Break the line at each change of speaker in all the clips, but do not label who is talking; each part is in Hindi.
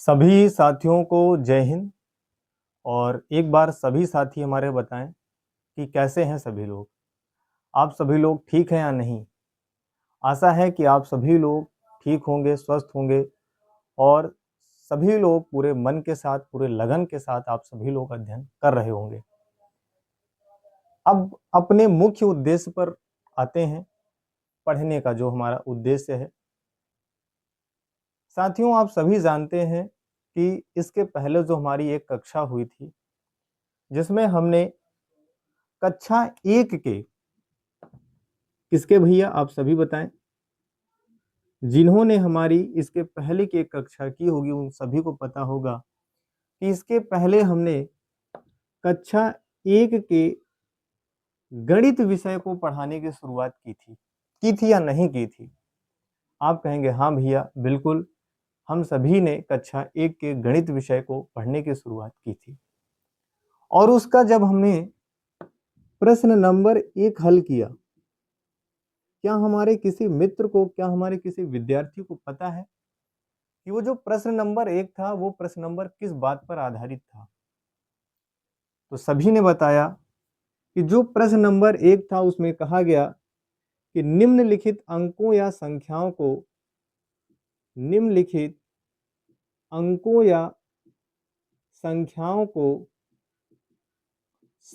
सभी साथियों को जय हिंद। और एक बार सभी साथी हमारे बताएं कि कैसे हैं सभी लोग। आप सभी लोग ठीक हैं या नहीं। आशा है कि आप सभी लोग ठीक होंगे, स्वस्थ होंगे और सभी लोग पूरे मन के साथ, पूरे लगन के साथ आप सभी लोग अध्ययन कर रहे होंगे। अब अपने मुख्य उद्देश्य पर आते हैं, पढ़ने का जो हमारा उद्देश्य है। साथियों, आप सभी जानते हैं कि इसके पहले जो हमारी एक कक्षा हुई थी जिसमें हमने कक्षा 1 के किसके भैया आप सभी बताएं, जिन्होंने हमारी इसके पहले की एक कक्षा की होगी उन सभी को पता होगा कि इसके पहले हमने कक्षा 1 के गणित विषय को पढ़ाने की शुरुआत की थी या नहीं की थी। आप कहेंगे हाँ भैया बिल्कुल, हम सभी ने कक्षा 1 के गणित विषय को पढ़ने की शुरुआत की थी। और उसका जब हमने प्रश्न नंबर 1 हल किया, क्या हमारे किसी मित्र को, क्या हमारे किसी विद्यार्थी को पता है कि वो जो प्रश्न नंबर 1 था वो प्रश्न नंबर किस बात पर आधारित था। तो सभी ने बताया कि जो प्रश्न नंबर 1 था उसमें कहा गया कि निम्नलिखित अंकों या संख्याओं को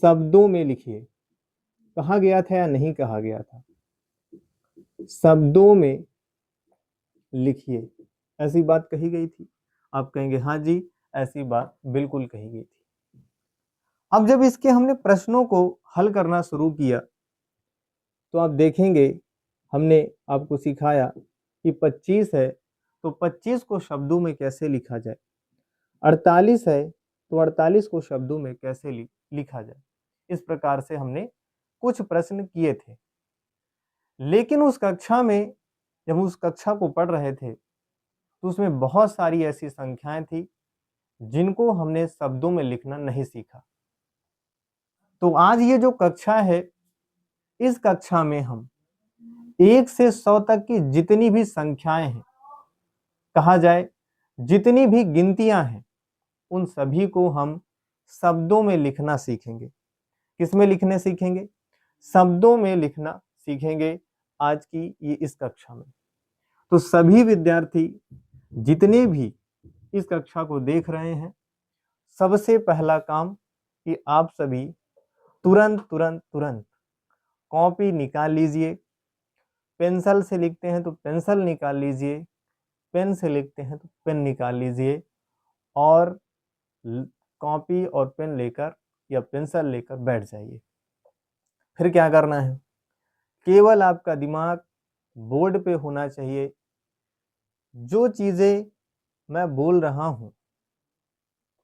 शब्दों में लिखिए। कहा गया था या नहीं कहा गया था? शब्दों में लिखिए, ऐसी बात कही गई थी। आप कहेंगे हाँ जी, ऐसी बात बिल्कुल कही गई थी। अब जब इसके हमने प्रश्नों को हल करना शुरू किया तो आप देखेंगे हमने आपको सिखाया कि 25 है तो 25 को शब्दों में कैसे लिखा जाए, 48 है तो 48 को शब्दों में कैसे लिखा जाए। इस प्रकार से हमने कुछ प्रश्न किए थे। लेकिन उस कक्षा में जब उस कक्षा को पढ़ रहे थे तो उसमें बहुत सारी ऐसी संख्याएं थी जिनको हमने शब्दों में लिखना नहीं सीखा। तो आज ये जो कक्षा है, इस कक्षा में हम 1 से 100 तक की जितनी भी संख्याएं हैं, कहा जाए जितनी भी गिनतियां हैं, उन सभी को हम शब्दों में लिखना सीखेंगे। किसमें लिखने सीखेंगे? शब्दों में लिखना सीखेंगे आज की ये इस कक्षा में। तो सभी विद्यार्थी जितने भी इस कक्षा को देख रहे हैं, सबसे पहला काम कि आप सभी तुरंत कॉपी निकाल लीजिए। पेंसिल से लिखते हैं तो पेंसिल निकाल लीजिए, पेन से लिखते हैं तो पेन निकाल लीजिए और कॉपी और पेन लेकर या पेंसिल लेकर बैठ जाइए। फिर क्या करना है? केवल आपका दिमाग बोर्ड पे होना चाहिए। जो चीजें मैं बोल रहा हूं,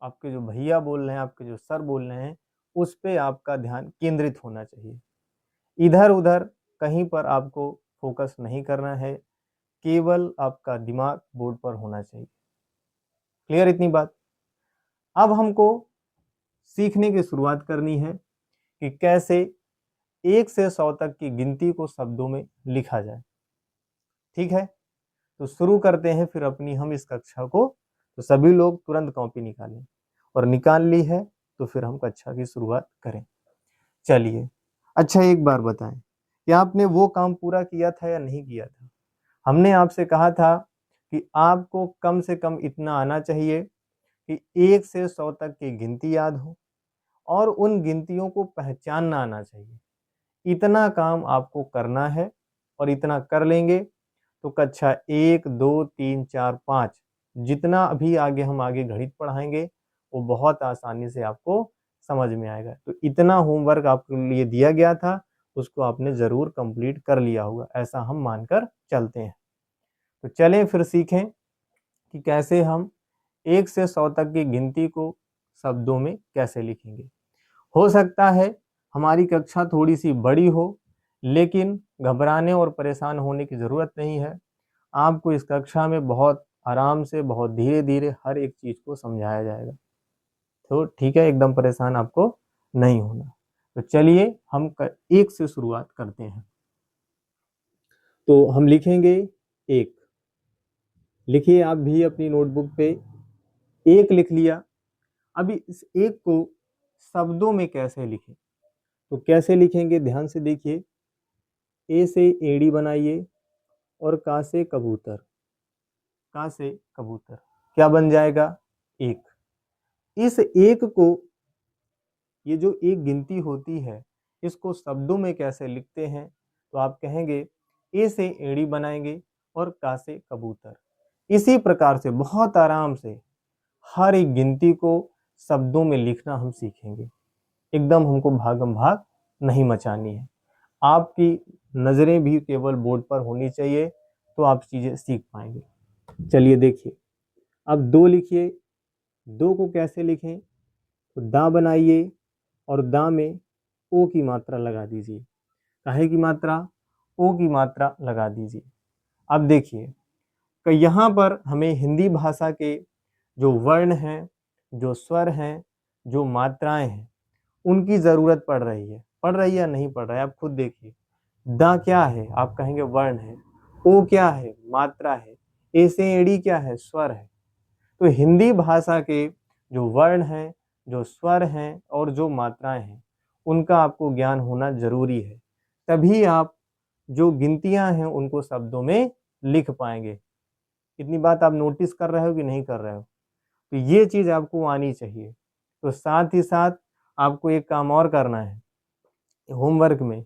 आपके जो भैया बोल रहे हैं, आपके जो सर बोल रहे हैं, उस पे आपका ध्यान केंद्रित होना चाहिए। इधर उधर कहीं पर आपको फोकस नहीं करना है, केवल आपका दिमाग बोर्ड पर होना चाहिए। क्लियर इतनी बात? अब हमको सीखने की शुरुआत करनी है कि कैसे 1 से 100 तक की गिनती को शब्दों में लिखा जाए। ठीक है, तो शुरू करते हैं फिर अपनी हम इस कक्षा को। तो सभी लोग तुरंत कॉपी निकालें, और निकाल ली है तो फिर हम कक्षा की शुरुआत करें। चलिए, अच्छा एक बार बताएं कि आपने वो काम पूरा किया था या नहीं किया था? हमने आपसे कहा था कि आपको कम से कम इतना आना चाहिए कि 1 से 100 तक की गिनती याद हो और उन गिनतियों को पहचानना आना चाहिए। इतना काम आपको करना है, और इतना कर लेंगे तो कक्षा 1, 2, 3, 4, 5 जितना अभी आगे हम आगे गणित पढ़ाएंगे वो बहुत आसानी से आपको समझ में आएगा। तो इतना होमवर्क आपके लिए दिया गया था, उसको आपने जरूर कंप्लीट कर लिया होगा, ऐसा हम मानकर चलते हैं। तो चलें फिर सीखें कि कैसे हम 1 से 100 तक की गिनती को शब्दों में कैसे लिखेंगे। हो सकता है हमारी कक्षा थोड़ी सी बड़ी हो, लेकिन घबराने और परेशान होने की ज़रूरत नहीं है। आपको इस कक्षा में बहुत आराम से, बहुत धीरे धीरे हर एक चीज़ को समझाया जाएगा। तो ठीक है, एकदम परेशान आपको नहीं होना। तो चलिए हम 1 से शुरुआत करते हैं। तो हम लिखेंगे 1। लिखिए आप भी अपनी नोटबुक पे एक लिख लिया। अभी इस एक को शब्दों में कैसे लिखें, तो कैसे लिखेंगे ध्यान से देखिए। ए से एड़ी बनाइए और का से कबूतर, का से कबूतर, क्या बन जाएगा? एक। इस एक को, ये जो एक गिनती होती है, इसको शब्दों में कैसे लिखते हैं, तो आप कहेंगे ए से एड़ी बनाएंगे और का से कबूतर। इसी प्रकार से बहुत आराम से हर एक गिनती को शब्दों में लिखना हम सीखेंगे। एकदम हमको भागम भाग नहीं मचानी है। आपकी नज़रें भी केवल बोर्ड पर होनी चाहिए, तो आप चीज़ें सीख पाएंगे। चलिए देखिए, अब दो लिखिए। दो को कैसे लिखें, तो दा बनाइए और दा में ओ की मात्रा लगा दीजिए। काहे की मात्रा? ओ की मात्रा लगा दीजिए। अब देखिए कि यहाँ पर हमें हिंदी भाषा के जो वर्ण हैं, जो स्वर हैं, जो मात्राएं हैं, उनकी ज़रूरत पड़ रही है। पड़ रही है या नहीं पड़ रहा है, आप खुद देखिए। दा क्या है? आप कहेंगे वर्ण है। ओ क्या है? मात्रा है। ए से एड़ी क्या है? स्वर है। तो हिंदी भाषा के जो वर्ण हैं, जो स्वर हैं और जो मात्राएं हैं, उनका आपको ज्ञान होना जरूरी है। तभी आप जो गिनतियां हैं उनको शब्दों में लिख पाएंगे। इतनी बात आप नोटिस कर रहे हो कि नहीं कर रहे हो? तो ये चीज़ आपको आनी चाहिए। तो साथ ही साथ आपको एक काम और करना है। होमवर्क में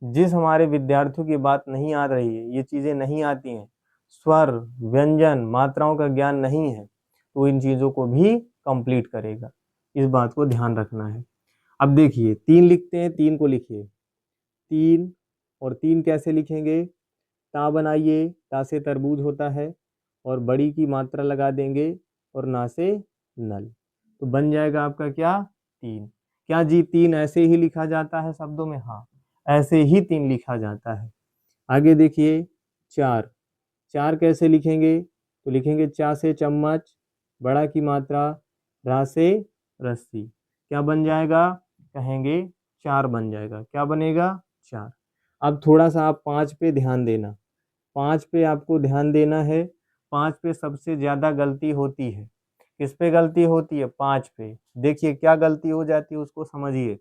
जिस हमारे विद्यार्थियों की बात नहीं आ रही है, ये चीज़ें नहीं आती हैं, स्वर, व्यंजन, मात्राओं का ज्ञान नहीं है, तो इन चीज़ों को भी कंप्लीट करेगा। इस बात को ध्यान रखना है। अब देखिए, तीन लिखते हैं, तीन को लिखिए। तीन, और तीन कैसे लिखेंगे? ता बनाइए, ता से तरबूज होता है और बड़ी की मात्रा लगा देंगे और ना से नल, तो बन जाएगा आपका क्या? तीन। क्या जी तीन ऐसे ही लिखा जाता है शब्दों में? हाँ, ऐसे ही तीन लिखा जाता है। आगे देखिए, चार। चार कैसे लिखेंगे? तो लिखेंगे चा से चम्मच, बड़ा की मात्रा, रा से रस्सी, क्या बन जाएगा? कहेंगे चार बन जाएगा। क्या बनेगा? चार। अब थोड़ा सा आप पाँच पे ध्यान देना। पाँच पे आपको ध्यान देना है। पाँच पे सबसे ज़्यादा गलती होती है। किस पे गलती होती है? पाँच पे। देखिए क्या गलती हो जाती है, उसको समझिए।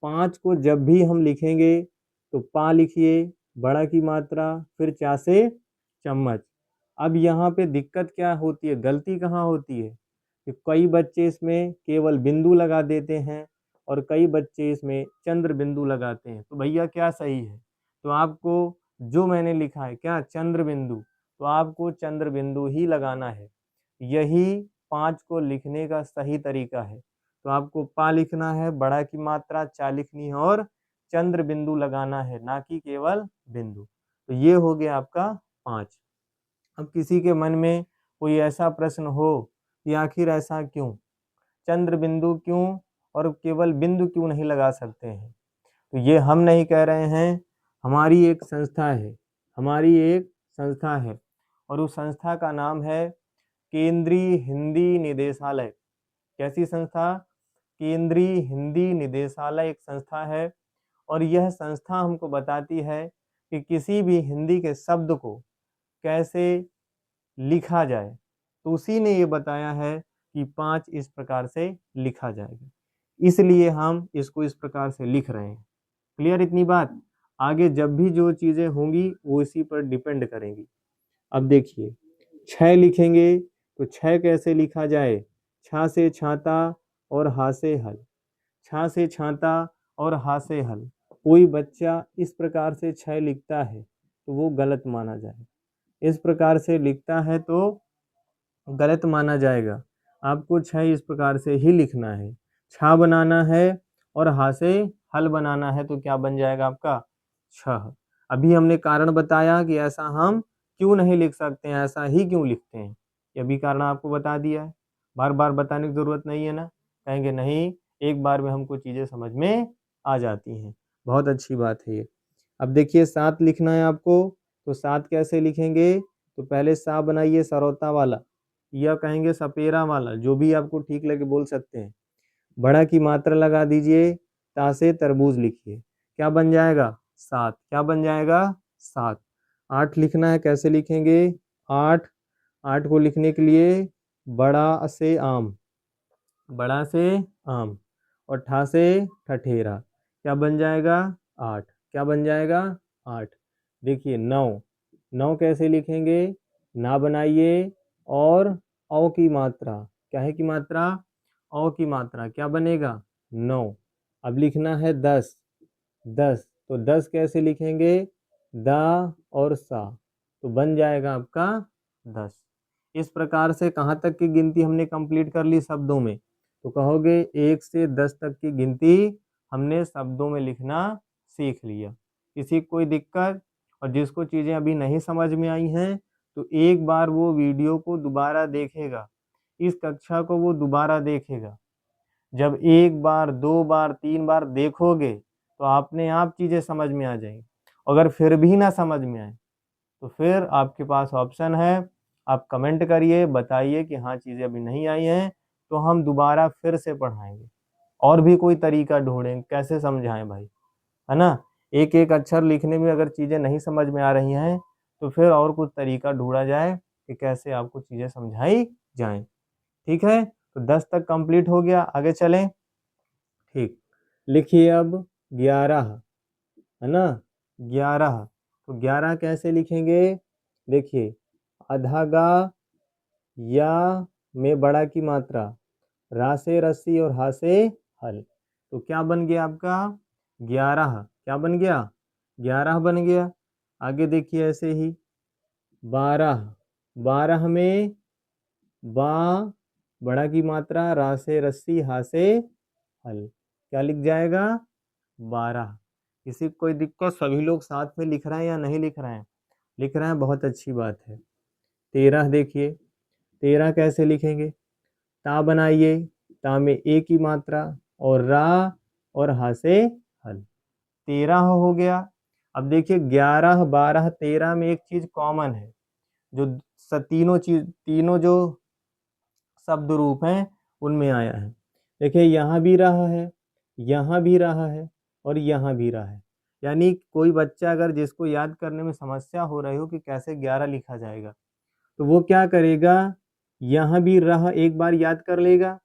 पाँच को जब भी हम लिखेंगे तो पा लिखिए, बड़ा की मात्रा, फिर चा से चम्मच। अब यहाँ पे दिक्कत क्या होती है, गलती कहाँ होती है कि कई बच्चे इसमें केवल बिंदु लगा देते हैं और कई बच्चे इसमें चंद्र बिंदु लगाते हैं। तो भैया क्या सही है? तो आपको जो मैंने लिखा है क्या, चंद्र बिंदु, तो आपको चंद्र बिंदु ही लगाना है। यही पाँच को लिखने का सही तरीका है। तो आपको पा लिखना है, बड़ा की मात्रा, चा लिखनी है और चंद्र बिंदु लगाना है, ना कि केवल बिंदु। तो ये हो गया आपका पाँच। अब किसी के मन में कोई ऐसा प्रश्न हो कि आखिर ऐसा क्यों, चंद्र बिंदु क्यों और केवल बिंदु क्यों नहीं लगा सकते हैं? तो ये हम नहीं कह रहे हैं, हमारी एक संस्था है, हमारी एक संस्था है और उस संस्था का नाम है केंद्रीय हिंदी निदेशालय। कैसी संस्था? केंद्रीय हिंदी निदेशालय एक संस्था है और यह संस्था हमको बताती है कि किसी भी हिंदी के शब्द को कैसे लिखा जाए। तो उसी ने ये बताया है कि पाँच इस प्रकार से लिखा जाएगा, इसलिए हम इसको इस प्रकार से लिख रहे हैं। क्लियर इतनी बात? आगे जब भी जो चीज़ें होंगी वो इसी पर डिपेंड करेंगी। अब देखिए, छः लिखेंगे तो छः कैसे लिखा जाए? छा से छाता और हा से हल। छा से छाता और हा से हल। कोई बच्चा इस प्रकार से छः लिखता है तो वो गलत माना जाए, इस प्रकार से लिखता है तो गलत माना जाएगा। आपको छः इस प्रकार से ही लिखना है। छा बनाना है और हा से हल बनाना है, तो क्या बन जाएगा आपका? छह। अभी हमने कारण बताया कि ऐसा हम क्यों नहीं लिख सकते हैं, ऐसा ही क्यों लिखते हैं, ये भी कारण आपको बता दिया है। बार बार बताने की ज़रूरत नहीं है ना? कहेंगे नहीं, एक बार में हमको चीज़ें समझ में आ जाती हैं। बहुत अच्छी बात है ये। अब देखिए, सात लिखना है आपको, तो सात कैसे लिखेंगे? तो पहले सा बनाइए सरौता वाला, या कहेंगे सपेरा वाला, जो भी आपको ठीक लगे बोल सकते हैं। बड़ा की मात्रा लगा दीजिए, ता से तरबूज लिखिए, क्या बन जाएगा? सात। क्या बन जाएगा? सात। आठ लिखना है, कैसे लिखेंगे? आठ। आठ को लिखने के लिए बड़ा से आम, बड़ा से आम, और ठा से ठठेरा, क्या बन जाएगा 8, क्या बन जाएगा 8। देखिए 9, 9 कैसे लिखेंगे, ना बनाइए और औ की मात्रा, क्या है की मात्रा, औ की मात्रा, क्या बनेगा 9। अब लिखना है 10, 10 तो 10 कैसे लिखेंगे, दा और सा, तो बन जाएगा आपका 10। इस प्रकार से कहाँ तक की गिनती हमने कंप्लीट कर ली शब्दों में, तो कहोगे 1 से 10 तक की गिनती हमने शब्दों में लिखना सीख लिया। किसी कोई दिक्कत, और जिसको चीज़ें अभी नहीं समझ में आई हैं तो एक बार वो वीडियो को दोबारा देखेगा, इस कक्षा को वो दोबारा देखेगा। जब 1 बार 2 बार 3 बार देखोगे तो आपने आप चीज़ें समझ में आ जाएंगी। अगर फिर भी ना समझ में आए तो फिर आपके पास ऑप्शन है, आप कमेंट करिए, बताइए कि हाँ चीज़ें अभी नहीं आई हैं, तो हम दोबारा फिर से पढ़ाएंगे और भी कोई तरीका ढूंढेंगे कैसे समझाएं भाई, है ना। एक एक अक्षर लिखने में अगर चीज़ें नहीं समझ में आ रही हैं तो फिर और कुछ तरीका ढूंढा जाए कि कैसे आपको चीज़ें समझाई जाएं। ठीक है, तो 10 तक कंप्लीट हो गया, आगे चलें। ठीक, लिखिए अब 11, है ना 11, तो 11 कैसे लिखेंगे, देखिए आधा गा, या में बड़ा की मात्रा, रा से रस्सी और हा से हल, तो क्या बन गया आपका 11, क्या बन गया 11 बन गया। आगे देखिए ऐसे ही 12, 12 में बा बड़ा की मात्रा, रा से रस्सी हा से हल, क्या लिख जाएगा 12। किसी को कोई दिक्कत, सभी लोग साथ में लिख रहे हैं या नहीं लिख रहे हैं, लिख रहे हैं, बहुत अच्छी बात है। 13 देखिए, 13 कैसे लिखेंगे, ता बनाइए, ता में ए की मात्रा और रा और हा से हल, 13 हो गया। अब देखिए 11 12 13 में एक चीज कॉमन है, जो तीनों जो शब्द रूप हैं उनमें आया है। देखिए यहाँ भी रहा है, यहाँ भी रहा है, और यहाँ भी रहा है। यानी कोई बच्चा अगर जिसको याद करने में समस्या हो रही हो कि कैसे 11 लिखा जाएगा, तो वो क्या करेगा, यहाँ भी रह एक बार याद कर लेगा,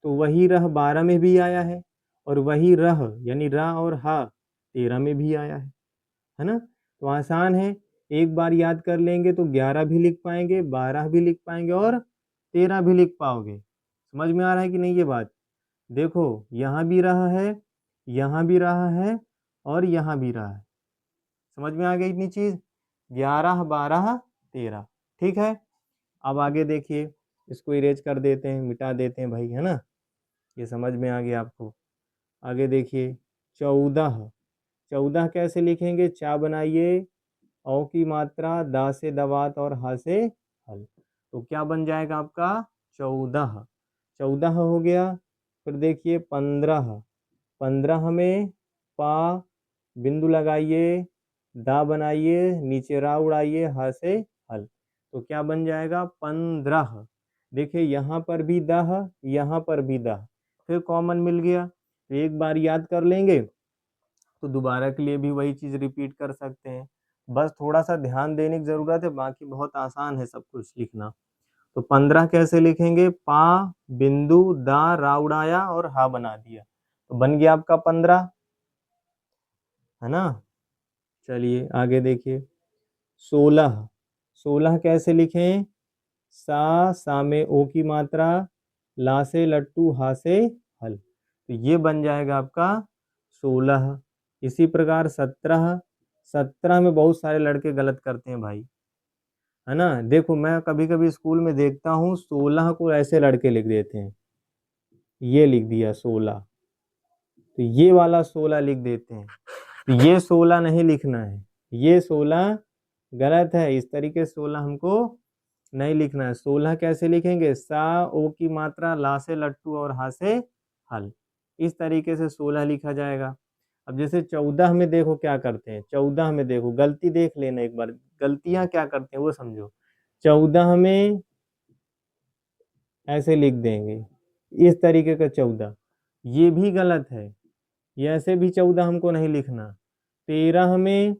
तो वही रह 12 में भी आया है, और वही रह यानी रा और हा 13 में भी आया है ना। तो आसान है, एक बार याद कर लेंगे तो 11 भी लिख पाएंगे, 12 भी लिख पाएंगे और 13 भी लिख पाओगे। समझ में आ रहा है कि नहीं ये बात। देखो यहाँ भी रहा है, यहाँ भी रहा है, और यहाँ भी रहा है। समझ में आ गई इतनी चीज, 11 12 13। ठीक है, अब आगे देखिए, इसको इरेज कर देते हैं, मिटा देते हैं भाई, है ना, ये समझ में आ गया आपको। आगे देखिए 14, 14 कैसे लिखेंगे, चा बनाइए, औ की मात्रा, दा से दवात और हा से हल, तो क्या बन जाएगा आपका 14, 14 हो गया। फिर देखिए 15, 15 में पा बिंदु लगाइए, दा बनाइए, नीचे रा उड़ाइए, हा से हल, तो क्या बन जाएगा 15। देखिए यहाँ पर भी दह, यहाँ पर भी दह, फिर कॉमन मिल गया, तो एक बार याद कर लेंगे तो दोबारा के लिए भी वही चीज़ रिपीट कर सकते हैं। बस थोड़ा सा ध्यान देने की ज़रूरत है, बाकी बहुत आसान है सब कुछ लिखना। तो 15 कैसे लिखेंगे, पा बिंदु दा रा उड़ाया और हा बना दिया, तो बन गया आपका 15, है ना। चलिए आगे देखिए 16, 16 कैसे लिखें, सा में ओ की मात्रा, ला से लट्टू हा से हल, तो ये बन जाएगा आपका 16। इसी प्रकार 17, 17 में बहुत सारे लड़के गलत करते हैं भाई, है ना। देखो मैं कभी कभी स्कूल में देखता हूँ 16 को ऐसे लड़के लिख देते हैं, ये लिख दिया 16, तो ये वाला 16 लिख देते हैं, तो ये 16 नहीं लिखना है, ये 16 गलत है, इस तरीके से 16 हमको नहीं लिखना है। 16 कैसे लिखेंगे, सा ओ की मात्रा, ला से लट्टू और हा से हल, इस तरीके से 16 लिखा जाएगा। अब जैसे 14 में देखो क्या करते हैं, 14 में देखो गलती देख लेना एक बार, गलतियां क्या करते हैं वो समझो। 14 में ऐसे लिख देंगे, इस तरीके का 14, ये भी गलत है, ये ऐसे भी 14 हमको नहीं लिखना। 13 में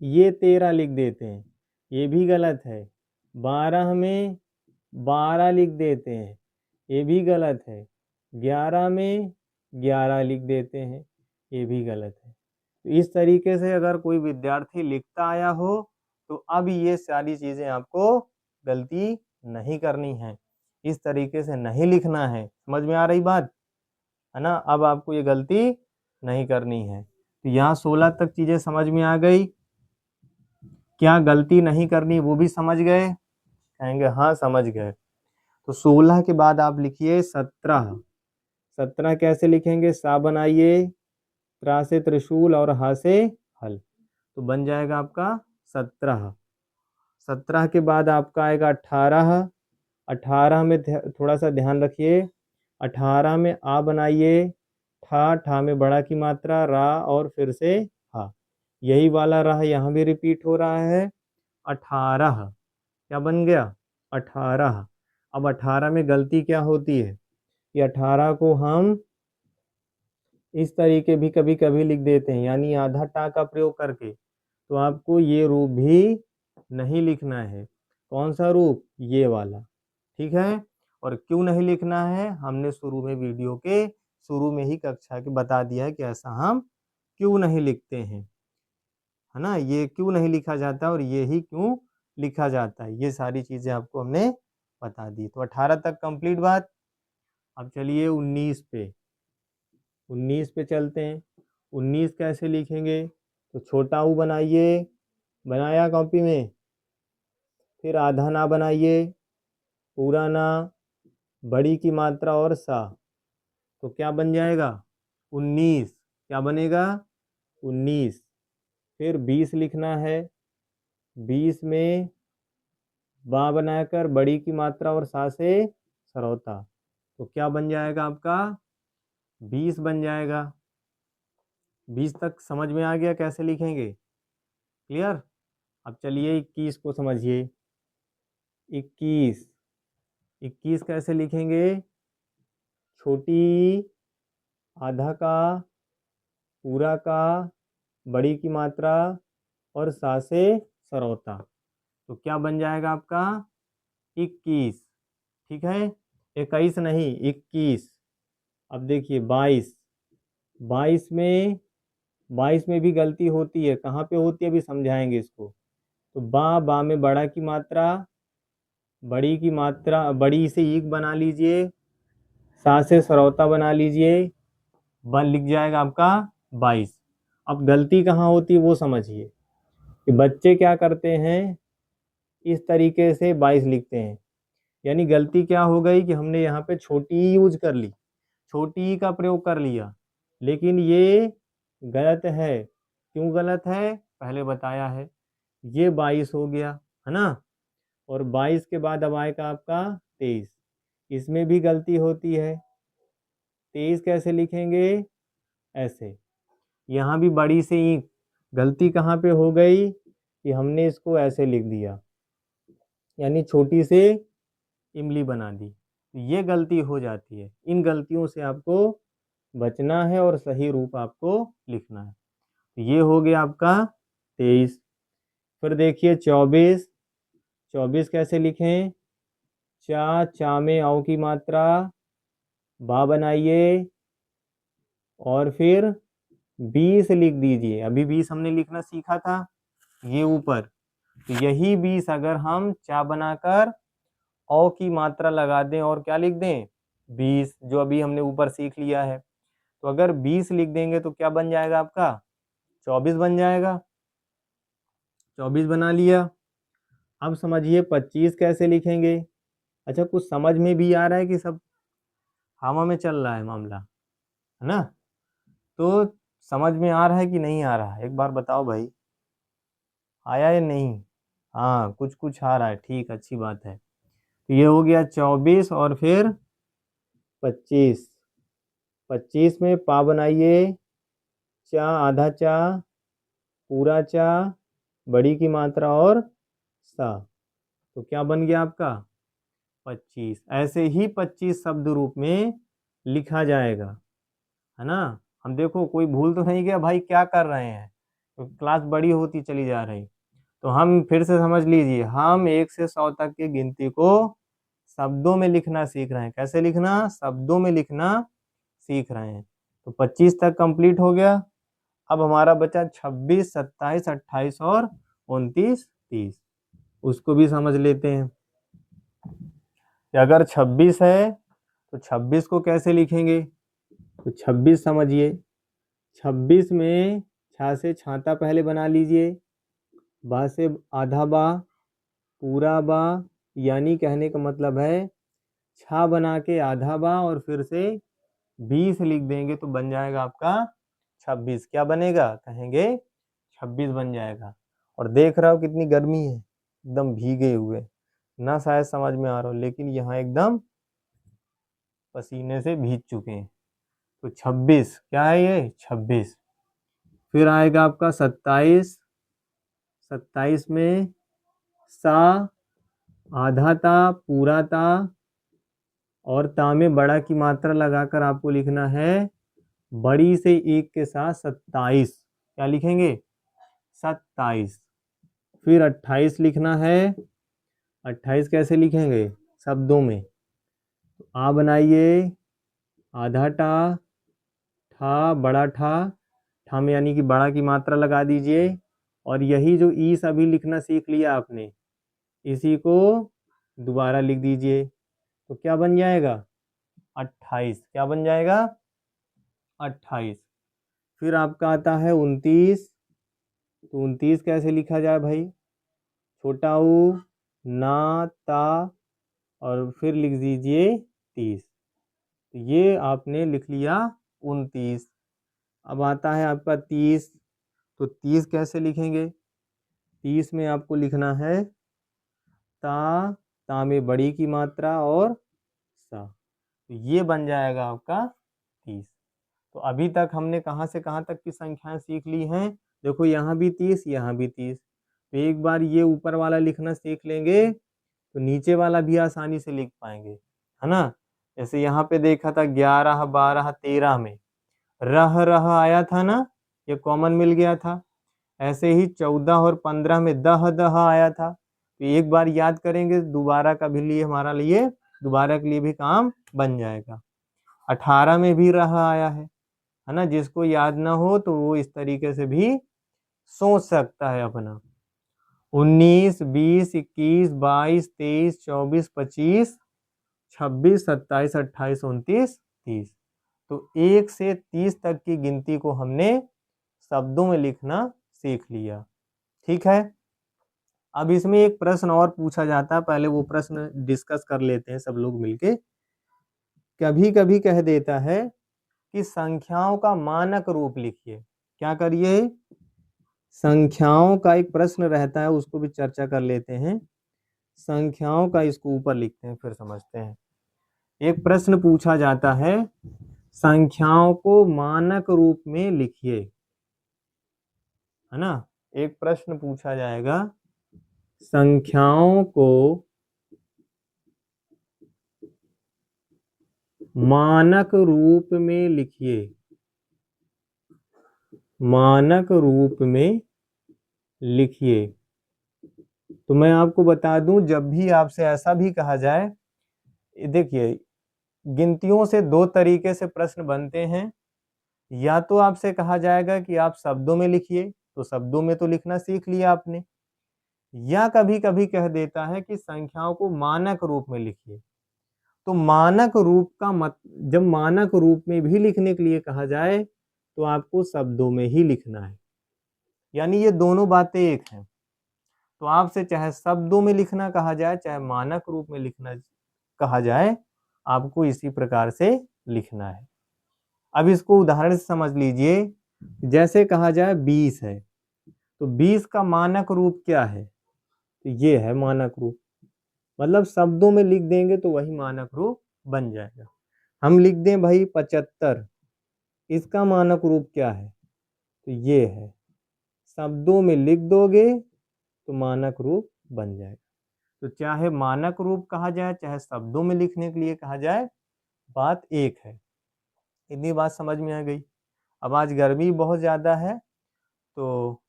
ये 13 लिख देते हैं, ये भी गलत है। 12 में 12 लिख देते हैं, ये भी गलत है। 11 में 11 लिख देते हैं, ये भी गलत है। तो इस तरीके से अगर कोई विद्यार्थी लिखता आया हो तो अब ये सारी चीज़ें आपको गलती नहीं करनी है, इस तरीके से नहीं लिखना है। समझ में आ रही बात है ना? अब आपको ये गलती नहीं करनी है। तो यहाँ 16 तक चीज़ें समझ में आ गई। क्या गलती नहीं करनी वो भी समझ गए? कहेंगे हाँ समझ गए। तो 16 के बाद आप लिखिए 17। 17 कैसे लिखेंगे? सा बनाइए, त्रा से त्रिशूल और हा से हल, तो बन जाएगा आपका 17। 17 के बाद आपका आएगा 18। 18 में थोड़ा सा ध्यान रखिए, 18 में आ बनाइए, ठा, ठा में बड़ा की मात्रा, रा और फिर से हा, यही वाला रहा यहाँ भी रिपीट हो रहा है। 18 क्या बन गया? 18। अब 18 में गलती क्या होती है कि 18 को हम इस तरीके भी कभी कभी लिख देते हैं, यानी आधा टा का प्रयोग करके। तो आपको ये रूप भी नहीं लिखना है। कौन सा रूप? ये वाला, ठीक है। और क्यों नहीं लिखना है हमने शुरू में वीडियो के शुरू में ही कक्षा के बता दिया है कि ऐसा हम क्यों नहीं लिखते हैं, है ना। ये क्यों नहीं लिखा जाता और ये ही क्यों लिखा जाता है, ये सारी चीजें आपको हमने बता दी। तो 18 तक कंप्लीट बात। अब चलिए 19 पे, 19 पे चलते हैं। 19 कैसे लिखेंगे? तो छोटा ऊ बनाइए, बनाया कॉपी में, फिर आधा ना बनाइए, पूरा ना, बड़ी की मात्रा और सा, तो क्या बन जाएगा? 19। क्या बनेगा? 19। फिर 20 लिखना है, 20 में बा बनाकर बड़ी की मात्रा और सा से सरौता, तो क्या बन जाएगा आपका? 20 बन जाएगा। 20 तक समझ में आ गया कैसे लिखेंगे? क्लियर? अब चलिए 21 को समझिए। 21, 21 कैसे लिखेंगे? छोटी, आधा का, पूरा का, बड़ी की मात्रा और सा से सरौता, तो क्या बन जाएगा आपका? 21, ठीक है। 21 नहीं, 21। अब देखिए 22, 22 में भी गलती होती है। कहाँ पे होती है अभी समझाएंगे इसको। तो बा में बड़ा की मात्रा, बड़ी की मात्रा, बड़ी से ईक बना लीजिए, सा से सरौता बना लीजिए, बन लिख जाएगा आपका 22। अब गलती कहाँ होती है वो समझिए कि बच्चे क्या करते हैं, इस तरीके से 22 लिखते हैं। यानी गलती क्या हो गई कि हमने यहाँ पे छोटी ई यूज कर ली, छोटी ई का प्रयोग कर लिया, लेकिन ये गलत है। क्यों गलत है? पहले बताया है। ये 22 हो गया, है ना। और 22 के बाद अब आएगा आपका 23, इसमें भी गलती होती है। 23 कैसे लिखेंगे? ऐसे, यहाँ भी बड़ी से ईंट, गलती कहाँ पे हो गई कि हमने इसको ऐसे लिख दिया, यानी छोटी से इमली बना दी, ये गलती हो जाती है। इन गलतियों से आपको बचना है और सही रूप आपको लिखना है। ये हो गया आपका 23। फिर देखिए 24, 24 कैसे लिखें? चा में औ की मात्रा, बा बनाइए और फिर 20 लिख दीजिए। अभी 20 हमने लिखना सीखा था, ये ऊपर। तो यही 20 अगर हम चा बनाकर औ की मात्रा लगा दें और क्या लिख दें? 20, जो अभी हमने ऊपर सीख लिया है। तो अगर 20 लिख देंगे तो क्या बन जाएगा आपका? 24 बन जाएगा। 24 बना लिया। अब समझिए 25 कैसे लिखेंगे? अच्छा, कुछ समझ में भी आ रहा है कि सब हवा में चल रहा है मामला, है ना। तो समझ में आ रहा है कि नहीं आ रहा है, एक बार बताओ भाई, आया या नहीं? हाँ, कुछ कुछ आ रहा है, ठीक, अच्छी बात है। तो ये हो गया 24 और फिर 25। 25 में पा बनाइए, चा, आधा चा, पूरा चा, बड़ी की मात्रा और सा, तो क्या बन गया आपका? 25। ऐसे ही 25 शब्द रूप में लिखा जाएगा, है ना। हम देखो कोई भूल तो नहीं गया भाई, क्या कर रहे हैं, तो क्लास बड़ी होती चली जा रही। तो हम फिर से समझ लीजिए, हम 1 से 100 तक की गिनती को शब्दों में लिखना सीख रहे हैं। कैसे लिखना? शब्दों में लिखना सीख रहे हैं। तो 25 तक कंप्लीट हो गया। अब हमारा बचा 26, 27, 28 और 29, 30। उसको भी समझ लेते हैं कि अगर 26 है तो 26 को कैसे लिखेंगे। तो 26 समझिए, 26 में छा से छाता पहले बना लीजिए, बा से आधा बा, पूरा बा, यानी कहने का मतलब है छा बना के आधा बा और फिर से 20 लिख देंगे तो बन जाएगा आपका 26। क्या बनेगा? कहेंगे 26 बन जाएगा। और देख रहा हो कितनी गर्मी है, एकदम भीगे हुए, ना शायद समझ में आ रहा हो, लेकिन यहाँ एकदम पसीने से भीग चुके हैं। तो 26 क्या है? ये 26। फिर आएगा आपका 27। 27 में सा आधा ता, पूरा ता और ता में बड़ा की मात्रा लगाकर आपको लिखना है बड़ी से एक के साथ 27। क्या लिखेंगे? 27। फिर 28 लिखना है। 28 कैसे लिखेंगे? शब्दों में। आ बनाइए, आधा टा, ठा बड़ा ठा, ठा में यानी कि बड़ा की मात्रा लगा दीजिए। और यही जो ई सभी लिखना सीख लिया आपने, इसी को दोबारा लिख दीजिए। तो क्या बन जाएगा? 28। क्या बन जाएगा? 28। फिर आपका आता है 29। तो 29 कैसे लिखा जाए भाई? छोटा ऊ, ना, ता और फिर लिख दीजिए 30। तो ये आपने लिख लिया 29। अब आता है आपका 30। तो 30 कैसे लिखेंगे? 30 में आपको लिखना है ता में बड़ी की मात्रा और सा। तो ये बन जाएगा आपका 30। तो अभी तक हमने कहाँ से कहाँ तक की संख्याएं सीख ली हैं? देखो यहाँ भी 30, यहाँ भी 30। तो एक बार ये ऊपर वाला लिखना सीख लेंगे तो नीचे वाला भी आसानी से लिख पाएंगे, है ना। जैसे यहाँ पे देखा था 11, 12, 13 में रह रह आया था ना, ये कॉमन मिल गया था। ऐसे ही 14 और 15 में दह दह आया था। तो एक बार याद करेंगे, दोबारा का भी लिए हमारा लिए दोबारा के लिए भी काम बन जाएगा। 18 में भी रह आया है ना। जिसको याद ना हो तो वो इस तरीके से भी सोच सकता है अपना। 19, 20, 21, 22, 23, 24, 25, 26, 27, 28, 29, 30। तो 1 से 30 तक की गिनती को हमने शब्दों में लिखना सीख लिया। ठीक है। अब इसमें एक प्रश्न और पूछा जाता है, पहले वो प्रश्न डिस्कस कर लेते हैं सब लोग मिलके। कभी कभी कह देता है कि संख्याओं का मानक रूप लिखिए। क्या करिए? संख्याओं का एक प्रश्न रहता है, उसको भी चर्चा कर लेते हैं। संख्याओं का इसको ऊपर लिखते हैं फिर समझते हैं। एक प्रश्न पूछा जाता है, संख्याओं को मानक रूप में लिखिए, है ना। एक प्रश्न पूछा जाएगा, संख्याओं को मानक रूप में लिखिए। मानक रूप में लिखिए। तो मैं आपको बता दूं, जब भी आपसे ऐसा भी कहा जाए, देखिए गिनतियों से दो तरीके से प्रश्न बनते हैं। या तो आपसे कहा जाएगा कि आप शब्दों में लिखिए, तो शब्दों में तो लिखना सीख लिया आपने। या कभी कभी कह देता है कि संख्याओं को मानक रूप में लिखिए। तो मानक रूप का जब मानक रूप में भी लिखने के लिए कहा जाए तो आपको शब्दों में ही लिखना है, यानी ये दोनों बातें एक हैं। तो आपसे चाहे शब्दों में लिखना कहा जाए चाहे मानक रूप में लिखना कहा जाए, आपको इसी प्रकार से लिखना है। अब इसको उदाहरण से समझ लीजिए। जैसे कहा जाए 20 है, तो 20 का मानक रूप क्या है? तो ये है मानक रूप, मतलब शब्दों में लिख देंगे तो वही मानक रूप बन जाएगा। हम लिख दें भाई 75, इसका मानक रूप क्या है? तो ये है। शब्दों में लिख दोगे तो मानक रूप बन जाएगा। तो चाहे मानक रूप कहा जाए चाहे शब्दों में लिखने के लिए कहा जाए, बात एक है। इतनी बात समझ में आ गई। अब आज गर्मी बहुत ज़्यादा है, तो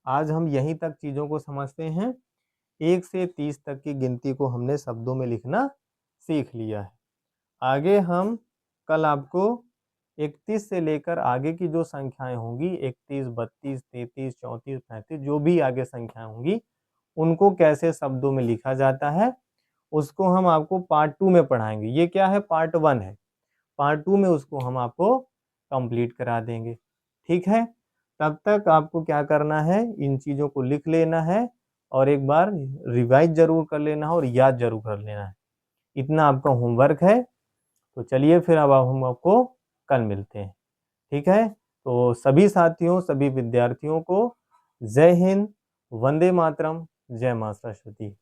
आज हम यहीं तक चीज़ों को समझते हैं। 1 से 30 तक की गिनती को हमने शब्दों में लिखना सीख लिया है। आगे हम कल आपको 31 से लेकर आगे की जो संख्याएं होंगी 31, 32, 33, 34, 35 जो भी आगे संख्याएं होंगी उनको कैसे शब्दों में लिखा जाता है उसको हम आपको पार्ट 2 में पढ़ाएंगे। ये क्या है, पार्ट 1 है। पार्ट 2 में उसको हम आपको कंप्लीट करा देंगे। ठीक है, तब तक आपको क्या करना है, इन चीज़ों को लिख लेना है और एक बार रिवाइज जरूर कर लेना है और याद जरूर कर लेना है। इतना आपका होमवर्क है। तो चलिए फिर अब हम आपको कल मिलते हैं। ठीक है, तो सभी साथियों, सभी विद्यार्थियों को जय हिंद, वंदे मातरम, जय मां सरस्वती।